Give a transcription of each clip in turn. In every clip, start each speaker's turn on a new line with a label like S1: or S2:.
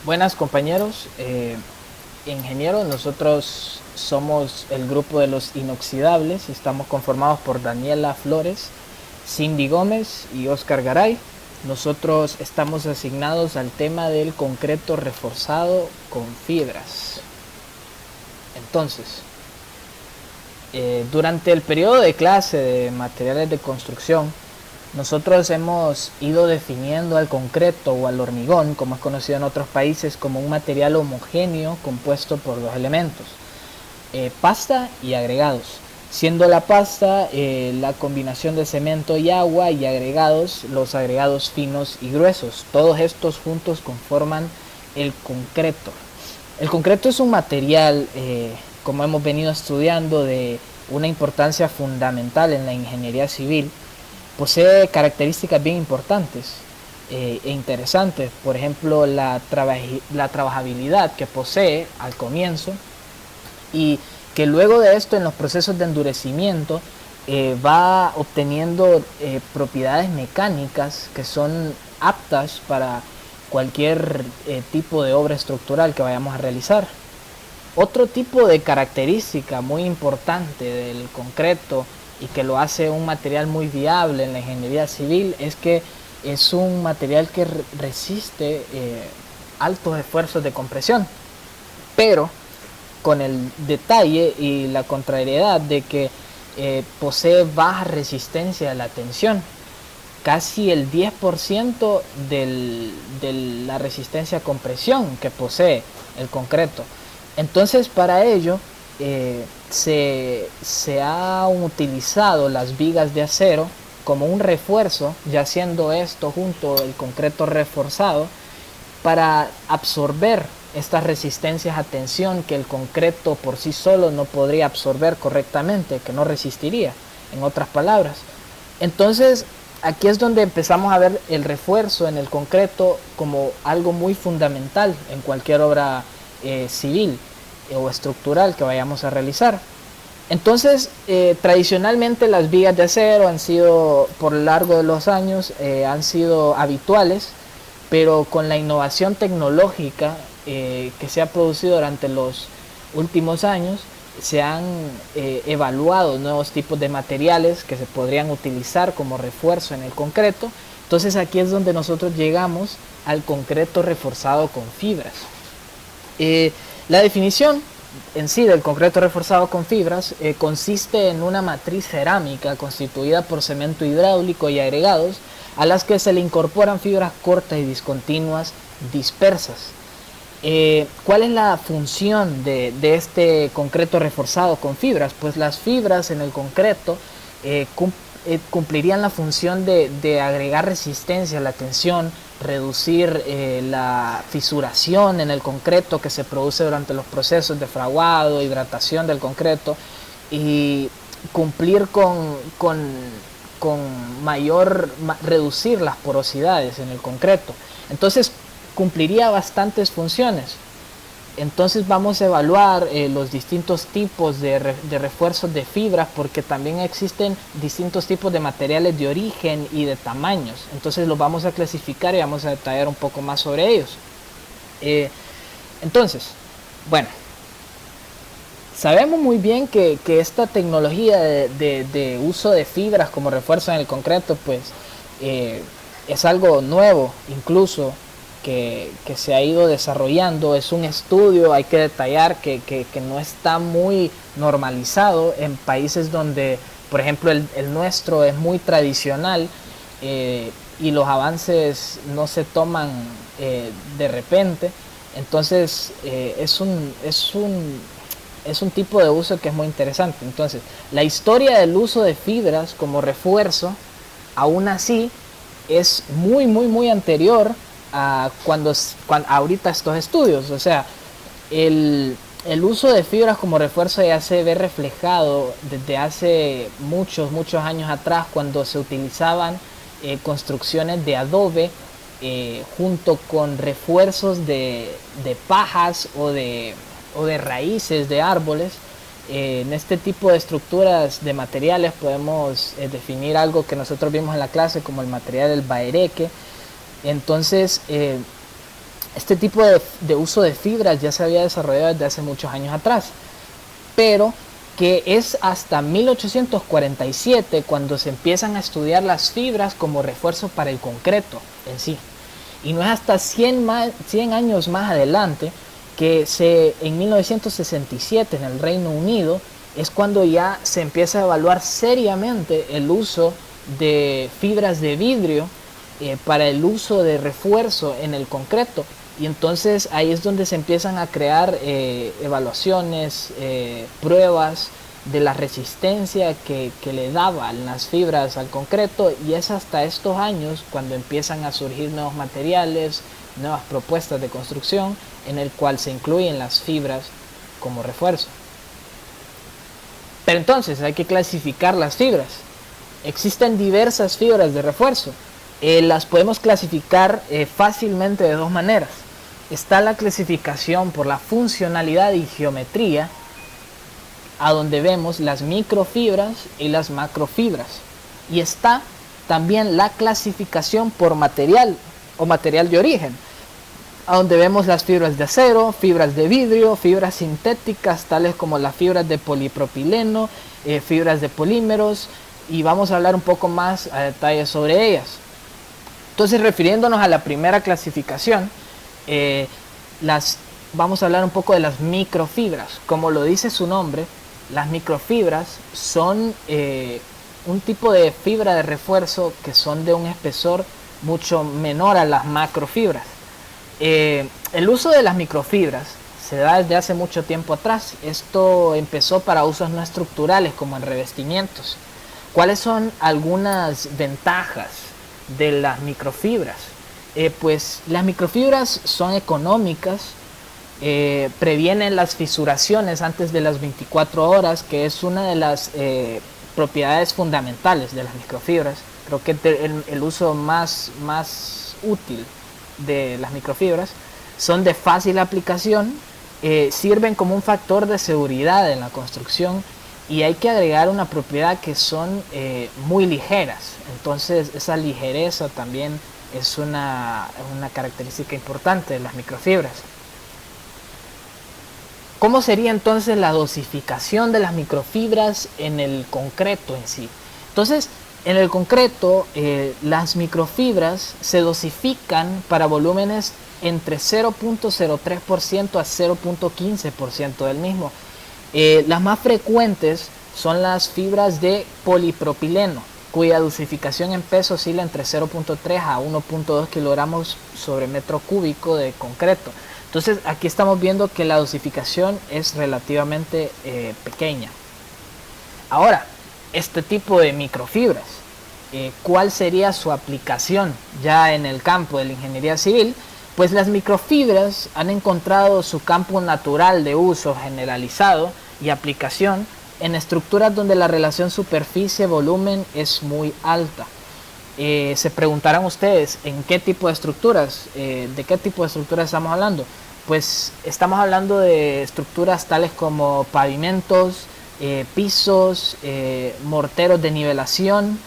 S1: Buenas compañeros, ingenieros, nosotros somos el grupo de los inoxidables y estamos conformados por Daniela Flores, Cindy Gómez y Oscar Garay. Nosotros estamos asignados al tema del concreto reforzado con fibras. Entonces, durante el periodo de clase de materiales de construcción, nosotros hemos ido definiendo al concreto o al hormigón, como es conocido en otros países, como un material homogéneo compuesto por dos elementos, pasta y agregados, siendo la pasta la combinación de cemento y agua, y agregados los agregados finos y gruesos. Todos estos juntos conforman el concreto. El concreto es un material, como hemos venido estudiando, de una importancia fundamental en la ingeniería civil. Posee características bien importantes e interesantes. Por ejemplo, la trabajabilidad que posee al comienzo, y que luego de esto, en los procesos de endurecimiento, va obteniendo propiedades mecánicas que son aptas para cualquier tipo de obra estructural que vayamos a realizar. Otro tipo de característica muy importante del concreto y que lo hace un material muy viable en la ingeniería civil es que es un material que resiste altos esfuerzos de compresión, pero con el detalle y la contrariedad de que posee baja resistencia a la tensión, casi el 10% de la resistencia a compresión que posee el concreto. Entonces, para ello se ha utilizado las vigas de acero como un refuerzo, ya siendo esto junto al concreto reforzado, para absorber estas resistencias a tensión que el concreto por sí solo no podría absorber correctamente, que no resistiría, en otras palabras. Entonces, aquí es donde empezamos a ver el refuerzo en el concreto como algo muy fundamental en cualquier obra civil o estructural que vayamos a realizar. Entonces, tradicionalmente las vigas de acero han sido, por lo largo de los años, han sido habituales, pero con la innovación tecnológica que se ha producido durante los últimos años, se han evaluado nuevos tipos de materiales que se podrían utilizar como refuerzo en el concreto. Entonces, aquí es donde nosotros llegamos al concreto reforzado con fibras. La definición en sí del concreto reforzado con fibras consiste en una matriz cerámica constituida por cemento hidráulico y agregados, a las que se le incorporan fibras cortas y discontinuas dispersas. ¿Cuál es la función de este concreto reforzado con fibras? Pues las fibras en el concreto cumplirían la función de agregar resistencia a la tensión, reducir la fisuración en el concreto que se produce durante los procesos de fraguado, hidratación del concreto, y cumplir reducir las porosidades en el concreto. Entonces cumpliría bastantes funciones. Entonces vamos a evaluar los distintos tipos de refuerzos de fibras, porque también existen distintos tipos de materiales de origen y de tamaños. Entonces los vamos a clasificar y vamos a detallar un poco más sobre ellos. Entonces, bueno, sabemos muy bien que esta tecnología de uso de fibras como refuerzo en el concreto, pues es algo nuevo, incluso que se ha ido desarrollando. Es un estudio, hay que detallar que no está muy normalizado en países donde, por ejemplo, el nuestro es muy tradicional, y los avances no se toman de repente. Entonces es un tipo de uso que es muy interesante. Entonces, la historia del uso de fibras como refuerzo, aún así, es muy anterior a ahorita estos estudios. O sea, el uso de fibras como refuerzo ya se ve reflejado desde hace muchos años atrás, cuando se utilizaban construcciones de adobe junto con refuerzos de pajas o de raíces de árboles. En este tipo de estructuras de materiales podemos definir algo que nosotros vimos en la clase como el material del baereque. Entonces Este tipo de uso de fibras ya se había desarrollado desde hace muchos años atrás, pero que es hasta 1847 cuando se empiezan a estudiar las fibras como refuerzo para el concreto en sí. Y no es hasta 100 años más adelante que en 1967 en el Reino Unido es cuando ya se empieza a evaluar seriamente el uso de fibras de vidrio para el uso de refuerzo en el concreto. Y entonces ahí es donde se empiezan a crear evaluaciones, pruebas de la resistencia que le daban las fibras al concreto, y es hasta estos años cuando empiezan a surgir nuevos materiales, nuevas propuestas de construcción en el cual se incluyen las fibras como refuerzo. Pero entonces hay que clasificar las fibras. Existen diversas fibras de refuerzo. Las podemos clasificar fácilmente de dos maneras. Está la clasificación por la funcionalidad y geometría, a donde vemos las microfibras y las macrofibras. Y está también la clasificación por material o material de origen, a donde vemos las fibras de acero, fibras de vidrio, fibras sintéticas tales como las fibras de polipropileno, fibras de polímeros, y vamos a hablar un poco más a detalle sobre ellas. Entonces, refiriéndonos a la primera clasificación, vamos a hablar un poco de las microfibras. Como lo dice su nombre, las microfibras son un tipo de fibra de refuerzo que son de un espesor mucho menor a las macrofibras. El uso de las microfibras se da desde hace mucho tiempo atrás. Esto empezó para usos no estructurales como en revestimientos. ¿Cuáles son algunas ventajas de las microfibras? Pues las microfibras son económicas, previenen las fisuraciones antes de las 24 horas, que es una de las propiedades fundamentales de las microfibras. Creo que el uso más útil de las microfibras. Son de fácil aplicación, sirven como un factor de seguridad en la construcción, y hay que agregar una propiedad que son muy ligeras. Entonces esa ligereza también es una característica importante de las microfibras. ¿Cómo sería entonces la dosificación de las microfibras en el concreto en sí? Entonces, en el concreto, las microfibras se dosifican para volúmenes entre 0.03% a 0.15% del mismo. Las más frecuentes son las fibras de polipropileno, cuya dosificación en peso oscila entre 0.3 a 1.2 kilogramos sobre metro cúbico de concreto. Entonces aquí estamos viendo que la dosificación es relativamente pequeña. Ahora, este tipo de microfibras, ¿cuál sería su aplicación ya en el campo de la ingeniería civil? Pues las microfibras han encontrado su campo natural de uso generalizado y aplicación en estructuras donde la relación superficie-volumen es muy alta. Se preguntarán ustedes, ¿en qué tipo de estructuras? ¿De qué tipo de estructuras estamos hablando? Pues estamos hablando de estructuras tales como pavimentos, pisos, morteros de nivelación.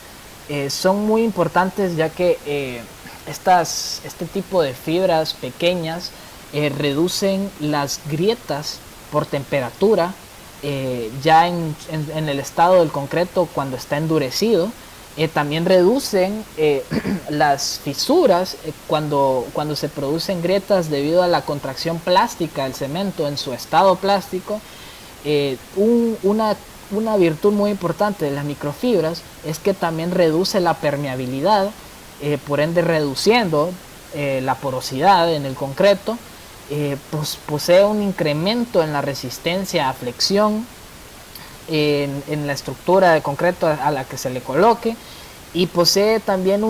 S1: Son muy importantes, ya que este tipo de fibras pequeñas reducen las grietas por temperatura ya en el estado del concreto cuando está endurecido. También reducen las fisuras cuando se producen grietas debido a la contracción plástica del cemento en su estado plástico. Una virtud muy importante de las microfibras es que también reduce la permeabilidad, por ende reduciendo la porosidad en el concreto. Pues posee un incremento en la resistencia a flexión en la estructura de concreto a la que se le coloque, y posee también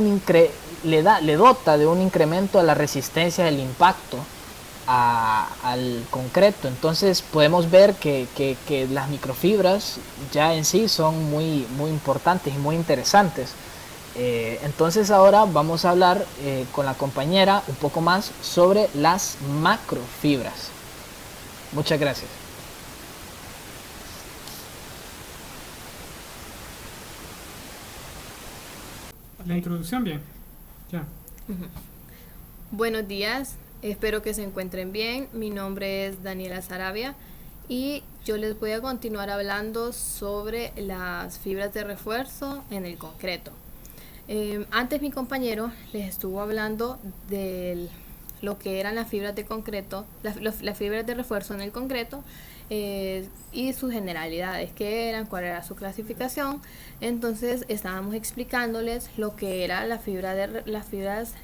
S1: le dota de un incremento a la resistencia del impacto al concreto. Entonces podemos ver que las microfibras ya en sí son muy importantes y muy interesantes. Entonces ahora vamos a hablar con la compañera un poco más sobre las macrofibras. Muchas gracias.
S2: La introducción, bien. Ya.
S3: Buenos días,
S2: Espero que se encuentren bien. Mi nombre es Daniela Sarabia y yo les voy a continuar hablando sobre las fibras de refuerzo en el concreto. Antes mi compañero les estuvo hablando de lo que eran las fibras de concreto, las fibras de refuerzo en el concreto, y sus generalidades, qué eran, cuál era su clasificación. Entonces estábamos explicándoles lo que era las fibras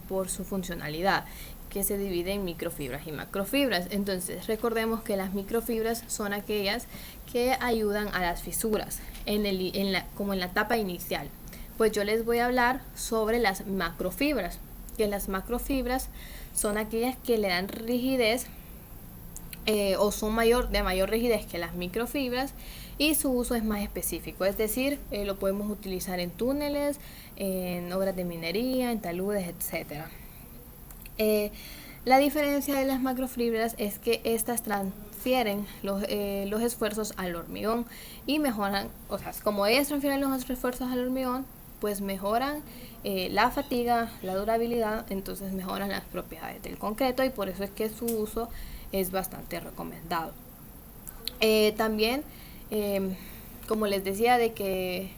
S2: por su funcionalidad, que se divide en microfibras y macrofibras. Entonces recordemos que las microfibras son aquellas que ayudan a las fisuras como en la etapa inicial. Pues yo les voy a hablar sobre las macrofibras, que las macrofibras son aquellas que le dan rigidez o son de mayor rigidez que las microfibras, y su uso es más específico, es decir, lo podemos utilizar en túneles, en obras de minería, en taludes, etc. La diferencia de las macrofibras es que estas transfieren los esfuerzos al hormigón y mejoran, o sea, como ellas transfieren los esfuerzos al hormigón, pues mejoran la fatiga, la durabilidad, entonces mejoran las propiedades del concreto, y por eso es que su uso es bastante recomendado. También, como les decía, de que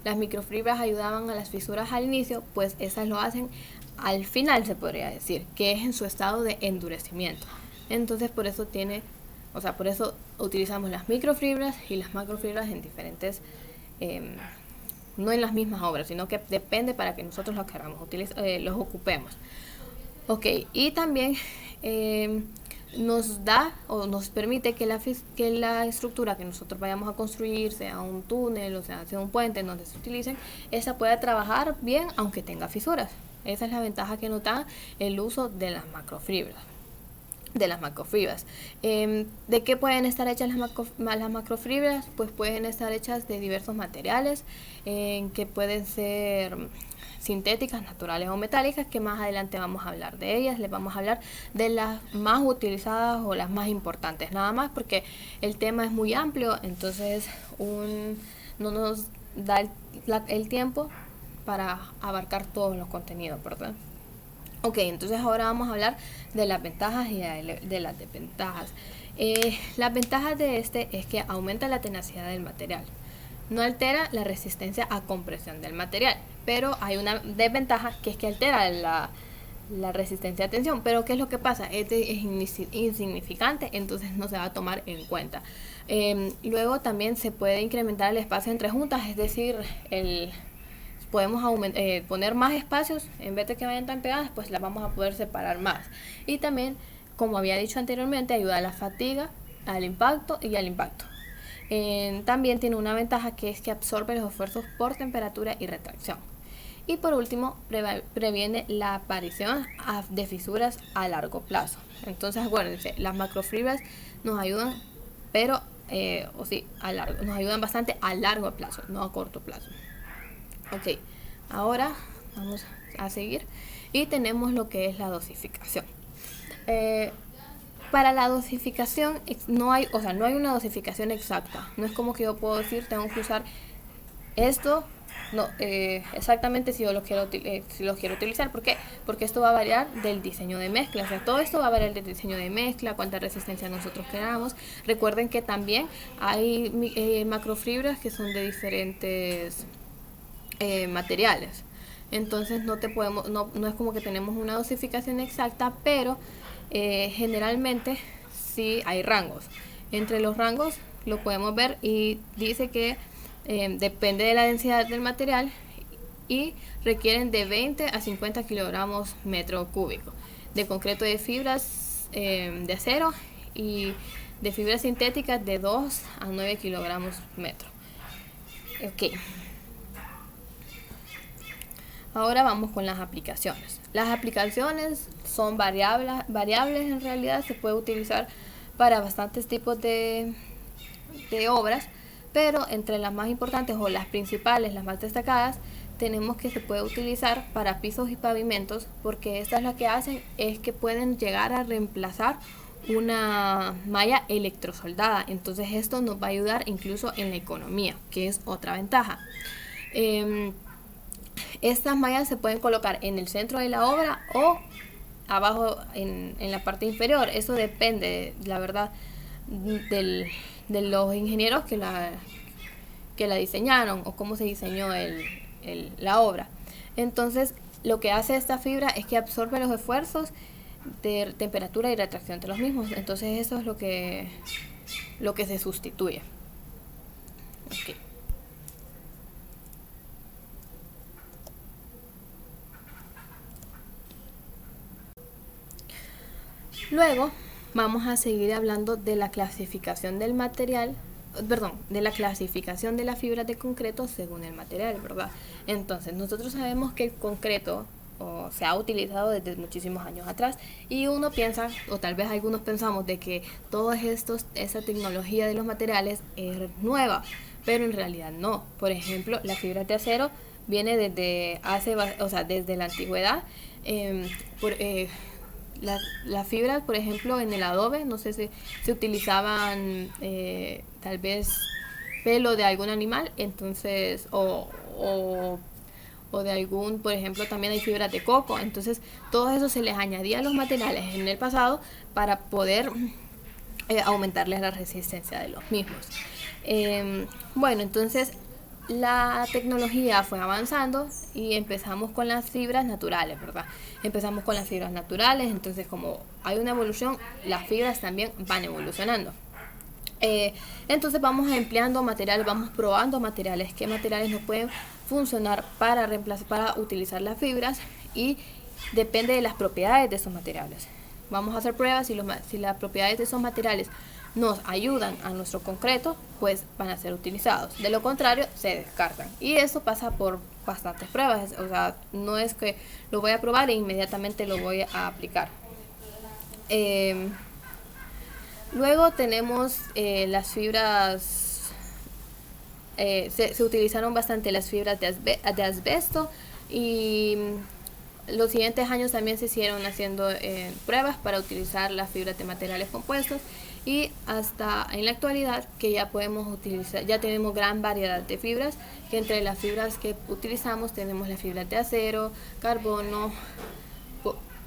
S2: las microfibras ayudaban a las fisuras al inicio, pues esas lo hacen al final, se podría decir, que es en su estado de endurecimiento. Entonces por eso por eso utilizamos las microfibras y las macrofibras en diferentes, no en las mismas obras, sino que depende para que nosotros los queramos los ocupemos. Ok, y también nos da o nos permite que la estructura que nosotros vayamos a construir, sea un túnel o sea un puente en donde se utilicen, esa pueda trabajar bien aunque tenga fisuras. Esa es la ventaja que nos da el uso de las macrofibras. ¿De qué pueden estar hechas las macrofibras? Pues pueden estar hechas de diversos materiales, que pueden ser sintéticas, naturales o metálicas, que más adelante vamos a hablar de ellas. Les vamos a hablar de las más utilizadas o las más importantes, nada más, porque el tema es muy amplio, entonces no nos da el tiempo para abarcar todos los contenidos, ¿verdad? Ok, entonces ahora vamos a hablar de las ventajas y de las desventajas. Las ventajas de este es que aumenta la tenacidad del material. No altera la resistencia a compresión del material, pero hay una desventaja, que es que altera la resistencia a tensión. Pero ¿qué es lo que pasa? Este es insignificante, entonces no se va a tomar en cuenta. Luego también se puede incrementar el espacio entre juntas, es decir, podemos poner más espacios, en vez de que vayan tan pegadas, pues las vamos a poder separar más. Y también, como había dicho anteriormente, ayuda a la fatiga, al impacto y al impacto. También tiene una ventaja, que es que absorbe los esfuerzos por temperatura y retracción. Y por último, previene la aparición de fisuras a largo plazo. Entonces, acuérdense, las macrofibras nos ayudan, pero nos ayudan bastante a largo plazo, no a corto plazo. Ok, ahora vamos a seguir y tenemos lo que es la dosificación. Para la dosificación no hay una dosificación exacta. No es como que yo puedo decir tengo que usar esto, no, exactamente si los quiero utilizar. ¿Por qué? Porque esto va a variar del diseño de mezcla. O sea, todo esto va a variar del diseño de mezcla, cuánta resistencia nosotros queramos. Recuerden que también hay macrofibras que son de diferentes materiales. Entonces no es como que tenemos una dosificación exacta, pero generalmente sí hay rangos. Entre los rangos lo podemos ver y dice que depende de la densidad del material y requieren de 20 a 50 kilogramos metro cúbico de concreto, de fibras de acero, y de fibras sintéticas de 2 a 9 kilogramos metro. Ok. Ahora vamos con las aplicaciones. Las aplicaciones son variables en realidad, se puede utilizar para bastantes tipos de obras, pero entre las más importantes o las principales, las más destacadas, tenemos que se puede utilizar para pisos y pavimentos, porque estas lo que hacen es que pueden llegar a reemplazar una malla electrosoldada. Entonces esto nos va a ayudar incluso en la economía, que es otra ventaja. Estas mallas se pueden colocar en el centro de la obra o abajo en la parte inferior. Eso depende, la verdad, de los ingenieros que la diseñaron o cómo se diseñó la obra. Entonces, lo que hace esta fibra es que absorbe los esfuerzos de temperatura y retracción de los mismos. Entonces, eso es lo que se sustituye. Okay. Luego vamos a seguir hablando de la clasificación del material, de la clasificación de las fibras de concreto según el material, ¿verdad? Entonces, nosotros sabemos que el concreto se ha utilizado desde muchísimos años atrás y uno piensa, o tal vez algunos pensamos, de que esa tecnología de los materiales es nueva, pero en realidad no. Por ejemplo, la fibra de acero viene desde la antigüedad. Las fibras, por ejemplo, en el adobe, no sé si se utilizaban tal vez pelo de algún animal, entonces, o de algún, por ejemplo, también hay fibras de coco. Entonces, todo eso se les añadía a los materiales en el pasado para poder aumentarles la resistencia de los mismos. Bueno, entonces la tecnología fue avanzando y empezamos con las fibras naturales, ¿verdad? Empezamos con las fibras naturales, entonces como hay una evolución, las fibras también van evolucionando. Entonces vamos empleando materiales, vamos probando materiales, qué materiales nos pueden funcionar para utilizar las fibras, y depende de las propiedades de esos materiales. Vamos a hacer pruebas, si las propiedades de esos materiales nos ayudan a nuestro concreto, pues van a ser utilizados. De lo contrario, se descartan. Y eso pasa por bastantes pruebas. O sea, no es que lo voy a probar e inmediatamente lo voy a aplicar. Luego tenemos las fibras, se utilizaron bastante las fibras de asbesto, y los siguientes años también se siguieron haciendo pruebas para utilizar las fibras de materiales compuestos, y hasta en la actualidad que ya podemos utilizar, ya tenemos gran variedad de fibras, que entre las fibras que utilizamos tenemos las fibras de acero, carbono,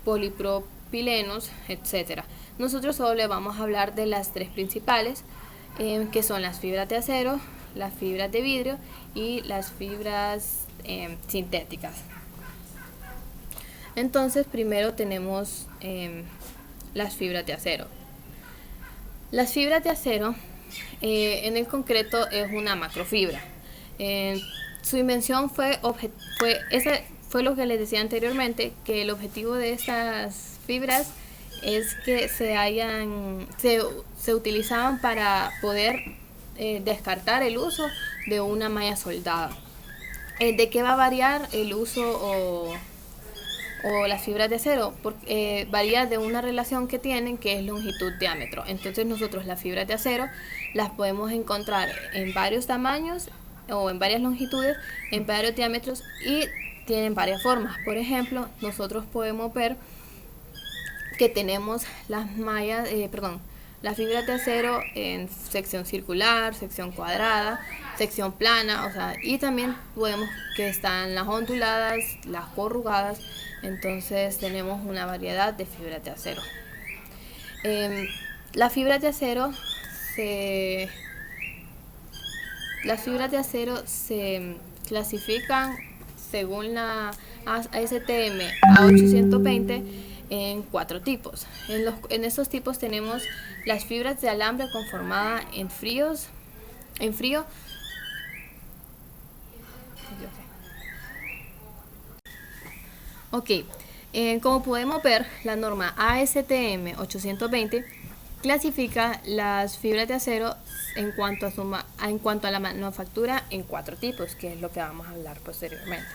S2: polipropilenos, etcétera. Nosotros solo le vamos a hablar de las tres principales, que son las fibras de acero, las fibras de vidrio y las fibras sintéticas. Entonces, primero tenemos las fibras de acero. Las fibras de acero en el concreto es una macrofibra. Su invención fue lo que les decía anteriormente, que el objetivo de estas fibras es que se utilizaban para poder descartar el uso de una malla soldada. ¿De qué va a variar el uso o las fibras de acero? Porque varía de una relación que tienen, que es longitud-diámetro. Entonces nosotros las fibras de acero las podemos encontrar en varios tamaños o en varias longitudes, en varios diámetros, y tienen varias formas. Por ejemplo, nosotros podemos ver que tenemos las fibras de acero en sección circular, sección cuadrada, sección plana, y también podemos que están las onduladas, las corrugadas. Entonces tenemos una variedad de fibras de acero. Las fibras de acero se clasifican según la ASTM A820 en 4 tipos. En estos tipos tenemos las fibras de alambre conformada en frío. Como podemos ver, la norma ASTM 820 clasifica las fibras de acero en cuanto a la manufactura en 4 tipos, que es lo que vamos a hablar posteriormente.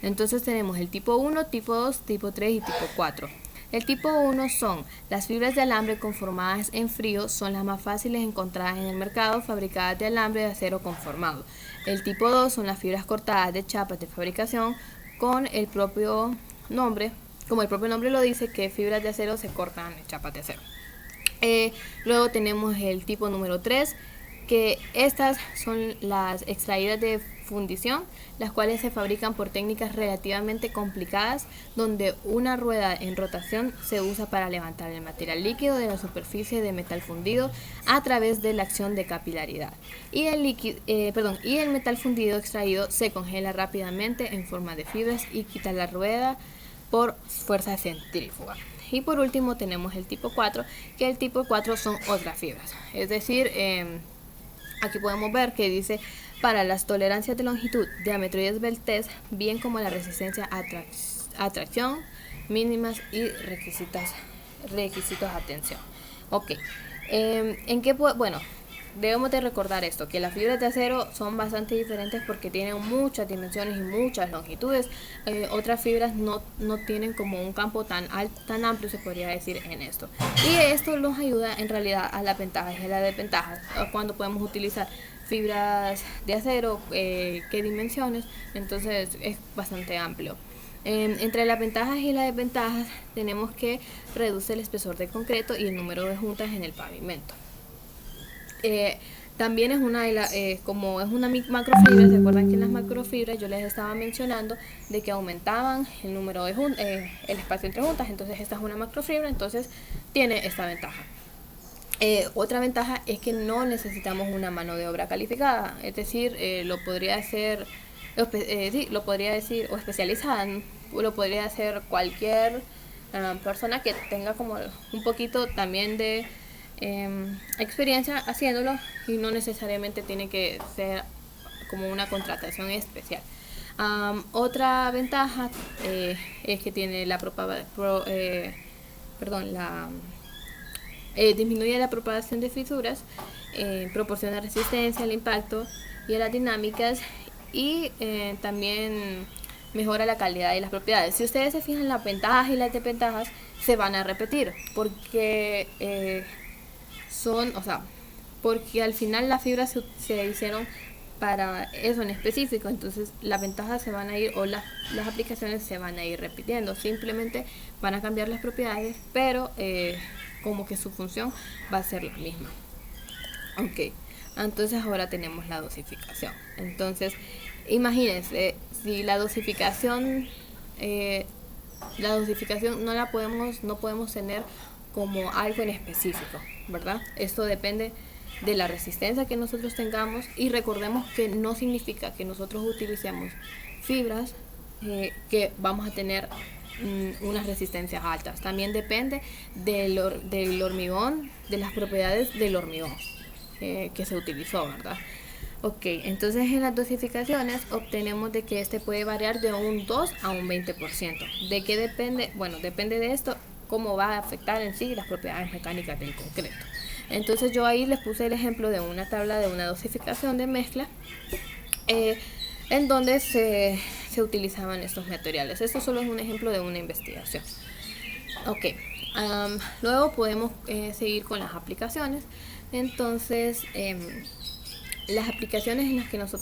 S2: Entonces tenemos el tipo 1, tipo 2, tipo 3 y tipo 4. El tipo 1 son las fibras de alambre conformadas en frío, son las más fáciles encontradas en el mercado, fabricadas de alambre de acero conformado. El tipo 2 son las fibras cortadas de chapas de fabricación, con el propio nombre, como el propio nombre lo dice, que fibras de acero se cortan en chapas de acero. Luego tenemos el tipo número 3, que estas son las extraídas de fundición, las cuales se fabrican por técnicas relativamente complicadas, donde una rueda en rotación se usa para levantar el material líquido de la superficie de metal fundido a través de la acción de capilaridad. Y el metal fundido extraído se congela rápidamente en forma de fibras y quita la rueda por fuerza centrífuga. Y por último tenemos el tipo 4, que el tipo 4 son otras fibras. Es decir, aquí podemos ver que dice para las tolerancias de longitud, diámetro y esbeltez, bien como la resistencia a atracción mínimas y requisitos de atención. Ok, bueno, debemos de recordar esto, que las fibras de acero son bastante diferentes porque tienen muchas dimensiones y muchas longitudes. Otras fibras no tienen como un campo tan amplio, se podría decir, en esto. Y esto nos ayuda en realidad a las ventajas y a las desventajas. Cuando podemos utilizar fibras de acero, qué dimensiones, entonces es bastante amplio. Entre las ventajas y las desventajas tenemos que reduce el espesor de concreto y el número de juntas en el pavimento. También es como es una macrofibra. ¿Se acuerdan que en las macrofibras yo les estaba mencionando de que aumentaban el número de el espacio entre juntas? Entonces esta es una macrofibra, entonces tiene esta ventaja. Otra ventaja es que no necesitamos una mano de obra calificada, es decir, lo podría decir o especializada, lo podría hacer cualquier persona que tenga como un poquito también de experiencia haciéndolo, y no necesariamente tiene que ser como una contratación especial. Otra ventaja es que tiene disminuye la propagación de fisuras, proporciona resistencia al impacto y a las dinámicas, y también mejora la calidad y las propiedades. Si ustedes se fijan, las ventajas y las desventajas se van a repetir porque porque al final las fibras se hicieron para eso en específico, entonces las ventajas se van a ir, o las aplicaciones se van a ir repitiendo, simplemente van a cambiar las propiedades, pero como que su función va a ser la misma. Ok, entonces ahora tenemos la dosificación. Entonces imagínense, si la dosificación no podemos tener como algo en específico, ¿verdad? Esto depende de la resistencia que nosotros tengamos, y recordemos que no significa que nosotros utilicemos fibras que vamos a tener unas resistencias altas. También depende del hormigón, de las propiedades del hormigón que se utilizó, ¿verdad? Ok, entonces en las dosificaciones obtenemos de que este puede variar de un 2 a un 20%. ¿De qué depende? Bueno, depende de esto cómo va a afectar en sí las propiedades mecánicas del concreto. Entonces yo ahí les puse el ejemplo de una tabla de una dosificación de mezcla en donde se utilizaban estos materiales. Esto solo es un ejemplo de una investigación. Ok, luego podemos seguir con las aplicaciones. Entonces las aplicaciones en las que los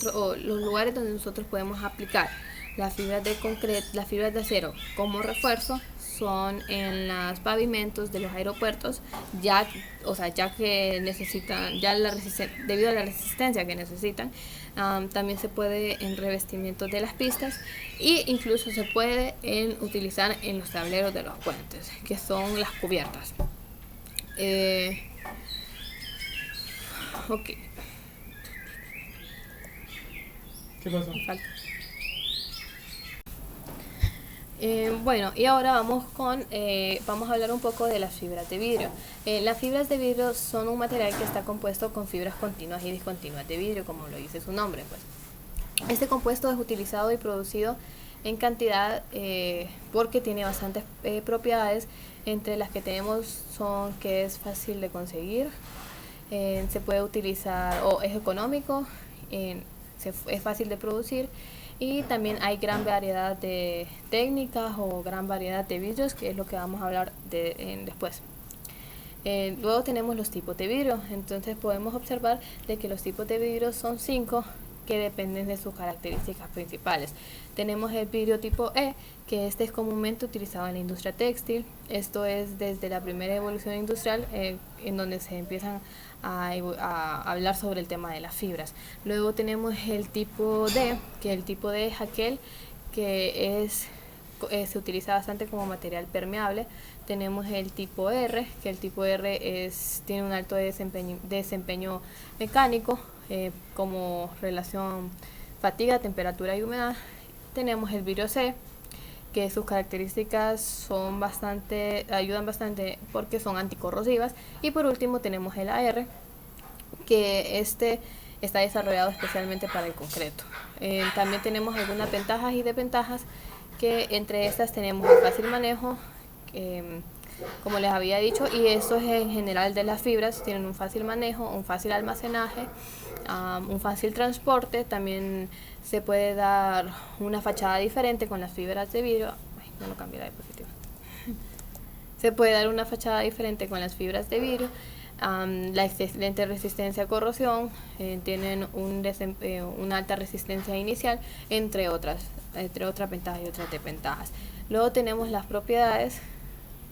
S2: lugares donde nosotros podemos aplicar las fibras de concreto, las fibras de acero como refuerzo, son en los pavimentos de los aeropuertos, ya que necesitan, debido a la resistencia que necesitan. También se puede en revestimientos de las pistas, e incluso se puede utilizar en los tableros de los puentes, que son las cubiertas. Ok.
S3: ¿Qué pasó?
S2: Bueno, y ahora vamos a hablar un poco de las fibras de vidrio. Las fibras de vidrio son un material que está compuesto con fibras continuas y discontinuas de vidrio, como lo dice su nombre, pues. Este compuesto es utilizado y producido en cantidad porque tiene bastantes propiedades, entre las que tenemos son que es fácil de conseguir, se puede utilizar, o es económico, es fácil de producir, y también hay gran variedad de técnicas o gran variedad de vidrios, que es lo que vamos a hablar después. Luego tenemos los tipos de vidrio. Entonces podemos observar de que los tipos de vidrio son 5, que dependen de sus características principales. Tenemos el vidrio tipo E, que este es comúnmente utilizado en la industria textil. Esto es desde la primera evolución industrial, en donde se empiezan a hablar sobre el tema de las fibras. Luego tenemos el tipo D, que el tipo D es aquel que se utiliza bastante como material permeable. Tenemos el tipo R, que el tipo R tiene un alto desempeño mecánico, como relación fatiga, temperatura y humedad. Tenemos el vidrio C, que sus características ayudan bastante porque son anticorrosivas. Y por último tenemos el AR, que está desarrollado especialmente para el concreto. También tenemos algunas ventajas y desventajas, que entre estas tenemos el fácil manejo, como les había dicho, y eso es en general de las fibras. Tienen un fácil manejo, un fácil almacenaje, un fácil transporte. También se puede dar una fachada diferente con las fibras de vidrio. No lo cambié la diapositiva. Se puede dar una fachada diferente con las fibras de vidrio. La excelente resistencia a corrosión, tienen una alta resistencia inicial, entre otras ventajas y otras desventajas. Luego tenemos las propiedades,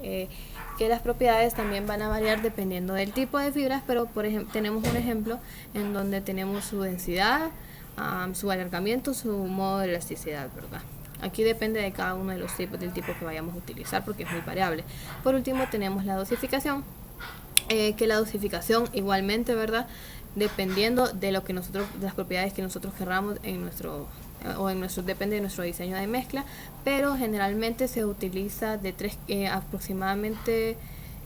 S2: que las propiedades también van a variar dependiendo del tipo de fibras, pero por ejemplo tenemos un ejemplo en donde tenemos su densidad, su alargamiento, su modo de elasticidad, ¿verdad? Aquí depende de cada uno de los tipos, del tipo que vayamos a utilizar, porque es muy variable. Por último tenemos la dosificación, que la dosificación igualmente, ¿verdad?, dependiendo de lo que de las propiedades que nosotros querramos depende de nuestro diseño de mezcla, pero generalmente se utiliza aproximadamente,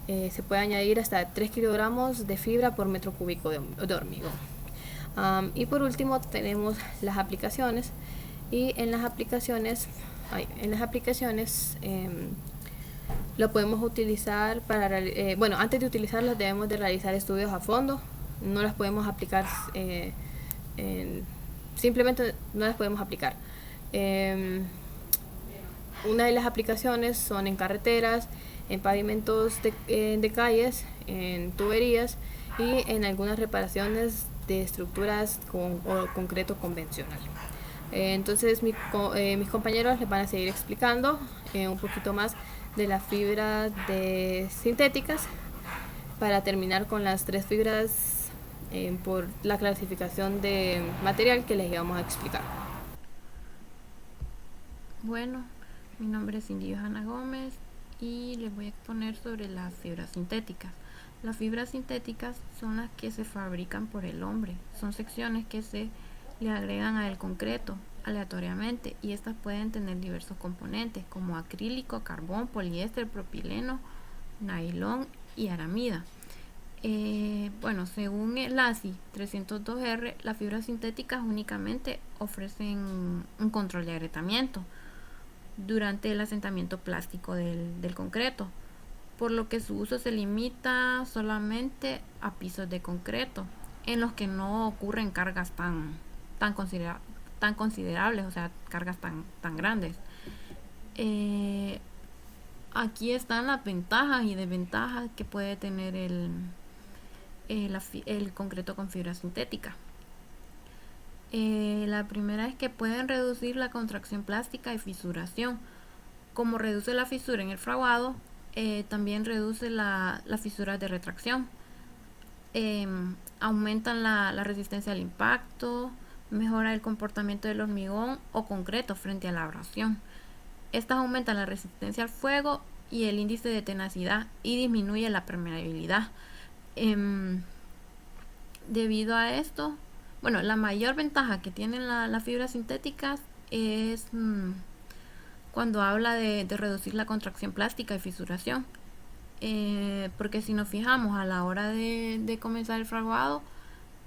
S2: se puede añadir hasta 3 kilogramos de fibra por metro cúbico de hormigón. Y por último tenemos las aplicaciones, y en las aplicaciones lo podemos utilizar antes de utilizarlas debemos de realizar estudios a fondo. No las podemos aplicar simplemente no las podemos aplicar. Una de las aplicaciones son en carreteras, en pavimentos de calles, en tuberías y en algunas reparaciones de estructuras o concreto convencional. Entonces mis compañeros les van a seguir explicando un poquito más de las fibras sintéticas, para terminar con las 3 fibras por la clasificación de material que les íbamos a explicar.
S4: Bueno, mi nombre es Cindy Johanna Gómez y les voy a exponer sobre las fibras sintéticas. Las fibras sintéticas son las que se fabrican por el hombre. Son secciones que se le agregan al concreto aleatoriamente, y estas pueden tener diversos componentes como acrílico, carbón, poliéster, propileno, nailón y aramida. Según el ASI 302R, las fibras sintéticas únicamente ofrecen un control de agrietamiento durante el asentamiento plástico del concreto, por lo que su uso se limita solamente a pisos de concreto en los que no ocurren cargas tan considerables, o sea, cargas tan grandes. Aquí están las ventajas y desventajas que puede tener el concreto con fibra sintética. La primera es que pueden reducir la contracción plástica y fisuración. Como reduce la fisura en el fraguado, también reduce las fisuras de retracción. Aumentan la resistencia al impacto, mejora el comportamiento del hormigón o concreto frente a la abrasión. Estas aumentan la resistencia al fuego y el índice de tenacidad, y disminuye la permeabilidad. Debido a esto, la mayor ventaja que tienen las fibras sintéticas es cuando habla de reducir la contracción plástica y fisuración, porque si nos fijamos a la hora de comenzar el fraguado,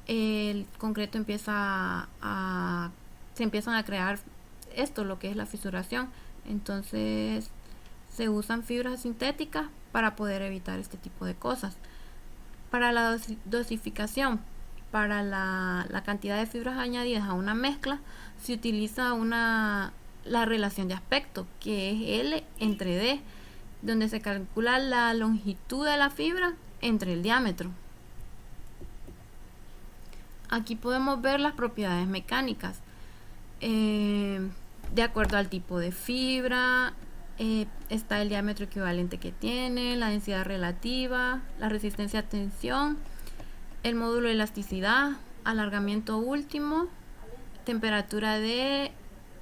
S4: el concreto se empiezan a crear lo que es la fisuración. Entonces se usan fibras sintéticas para poder evitar este tipo de cosas. Para la dosificación, para la cantidad de fibras añadidas a una mezcla, se utiliza la relación de aspecto, que es L entre D, donde se calcula la longitud de la fibra entre el diámetro. Aquí podemos ver las propiedades mecánicas. De acuerdo al tipo de fibra, está el diámetro equivalente que tiene, la densidad relativa, la resistencia a tensión, el módulo de elasticidad, alargamiento último, temperatura de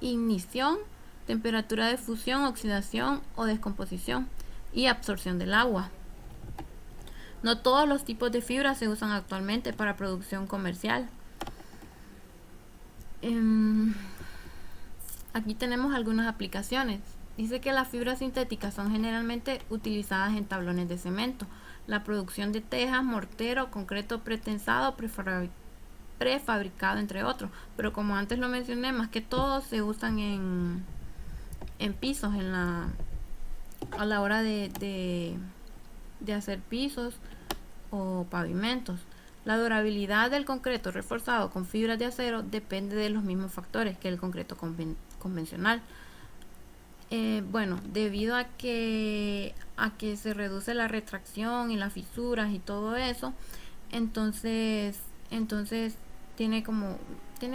S4: ignición, temperatura de fusión, oxidación o descomposición y absorción del agua. No todos los tipos de fibra se usan actualmente para producción comercial. Aquí tenemos algunas aplicaciones. Dice que las fibras sintéticas son generalmente utilizadas en tablones de cemento, la producción de tejas, mortero, concreto pretensado, prefabricado, entre otros. Pero como antes lo mencioné, más que todo se usan en pisos, a la hora de hacer pisos o pavimentos. La durabilidad del concreto reforzado con fibras de acero depende de los mismos factores que el concreto convencional. Bueno, debido a que se reduce la retracción y las fisuras y todo eso, entonces tiene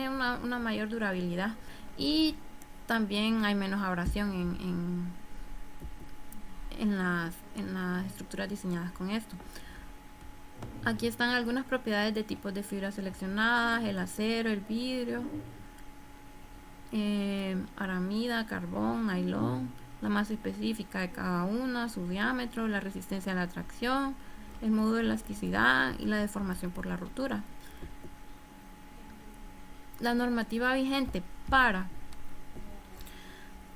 S4: una mayor durabilidad, y también hay menos abrasión en las estructuras diseñadas con esto. Aquí están algunas propiedades de tipos de fibras seleccionadas: el acero, el vidrio, aramida, carbón, nailón, la masa específica de cada una, su diámetro, la resistencia a la tracción, el módulo de elasticidad y la deformación por la rotura. La normativa vigente para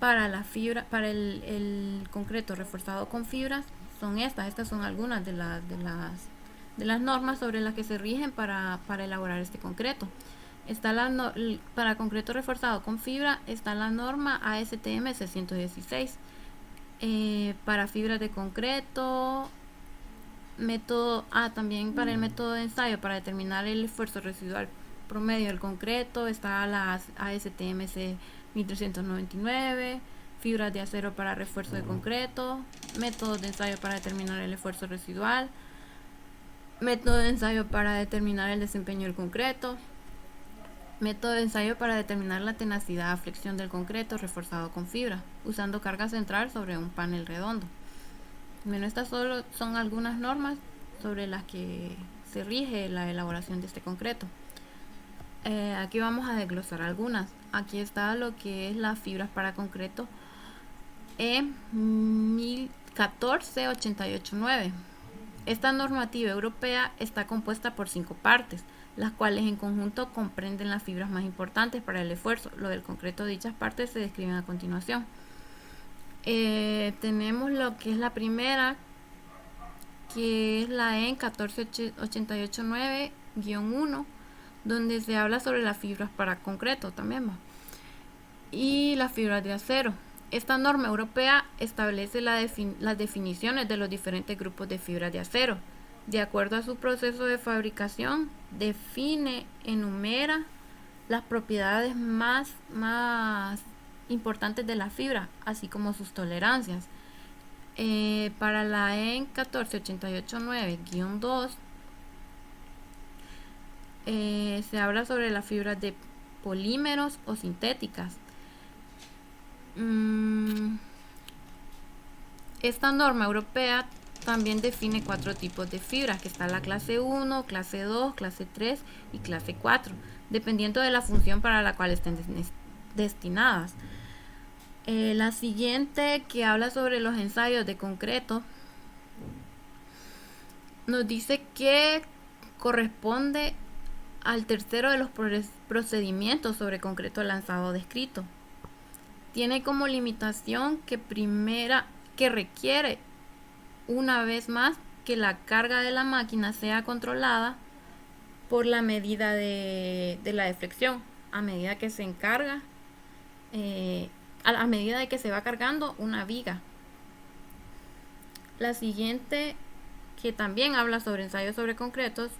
S4: la fibra, para el concreto reforzado con fibras son estas son algunas de las normas sobre las que se rigen para elaborar este concreto. Para concreto reforzado con fibra está la norma ASTM 616. Para fibras de concreto, también para el método de ensayo para determinar el esfuerzo residual promedio del concreto está la ASTM 1399. Fibras de acero para refuerzo de concreto, métodos de ensayo para determinar el esfuerzo residual, método de ensayo para determinar el desempeño del concreto, método de ensayo para determinar la tenacidad a flexión del concreto reforzado con fibra, usando carga central sobre un panel redondo. Bueno, estas solo son algunas normas sobre las que se rige la elaboración de este concreto. Aquí vamos a desglosar algunas. Aquí está lo que es las fibras para concreto E14889. Esta normativa europea está compuesta por 5 partes, las cuales en conjunto comprenden las fibras más importantes para el esfuerzo. Lo del concreto de dichas partes se describen a continuación. Tenemos lo que es la primera, que es la EN 14889-1, donde se habla sobre las fibras para concreto también, y las fibras de acero. Esta norma europea establece las definiciones de los diferentes grupos de fibras de acero. De acuerdo a su proceso de fabricación, enumera las propiedades más importantes de la fibra, así como sus tolerancias. Para la EN 14889-2 se habla sobre las fibras de polímeros o sintéticas. Esta norma europea también define 4 tipos de fibras, que está la clase 1, clase 2, clase 3 y clase 4, dependiendo de la función para la cual estén destinadas. La siguiente, que habla sobre los ensayos de concreto, nos dice que corresponde al tercero de los procedimientos sobre concreto lanzado descrito. Tiene como limitación que requiere, una vez más, que la carga de la máquina sea controlada por la medida de la deflexión, a medida que se encarga, a medida de que se va cargando una viga. La siguiente, que también habla sobre ensayos sobre concretos,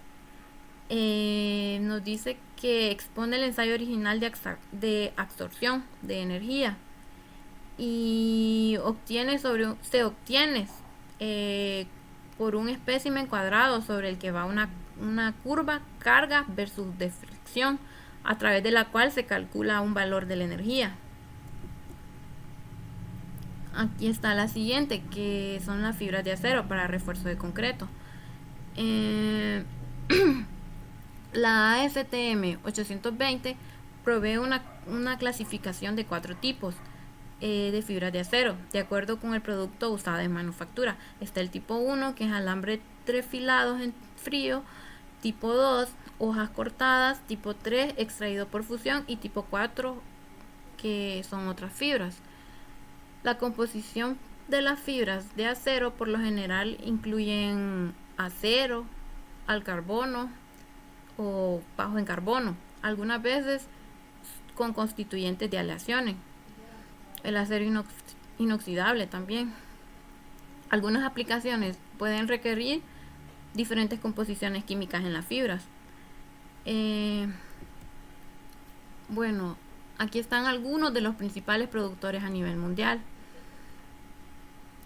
S4: nos dice que expone el ensayo original de absorción de energía y se obtiene por un espécimen cuadrado sobre el que va una curva carga versus fricción, a través de la cual se calcula un valor de la energía. Aquí está la siguiente, que son las fibras de acero para refuerzo de concreto. La ASTM 820 provee una clasificación de 4 tipos de fibras de acero, de acuerdo con el producto usado en manufactura. Está el tipo 1, que es alambre trefilados en frío; tipo 2, hojas cortadas; tipo 3, extraído por fusión; y tipo 4, que son otras fibras. La composición de las fibras de acero por lo general incluyen acero, al carbono o bajo en carbono, algunas veces con constituyentes de aleaciones. El acero inoxidable también. Algunas aplicaciones pueden requerir diferentes composiciones químicas en las fibras. Bueno, aquí están algunos de los principales productores a nivel mundial.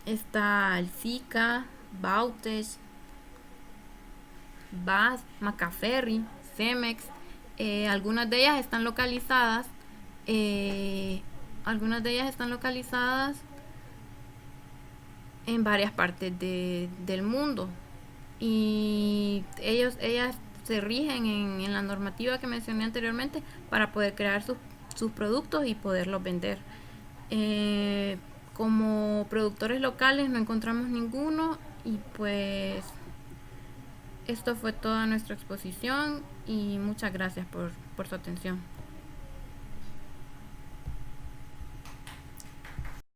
S4: Está el Sika, Bautech, BASF, Macaferri, Cemex. Algunas de ellas están localizadas en varias partes del mundo, y ellas se rigen en la normativa que mencioné anteriormente para poder crear sus productos y poderlos vender. Como productores locales no encontramos ninguno, y pues esto fue toda nuestra exposición, y muchas gracias por su atención.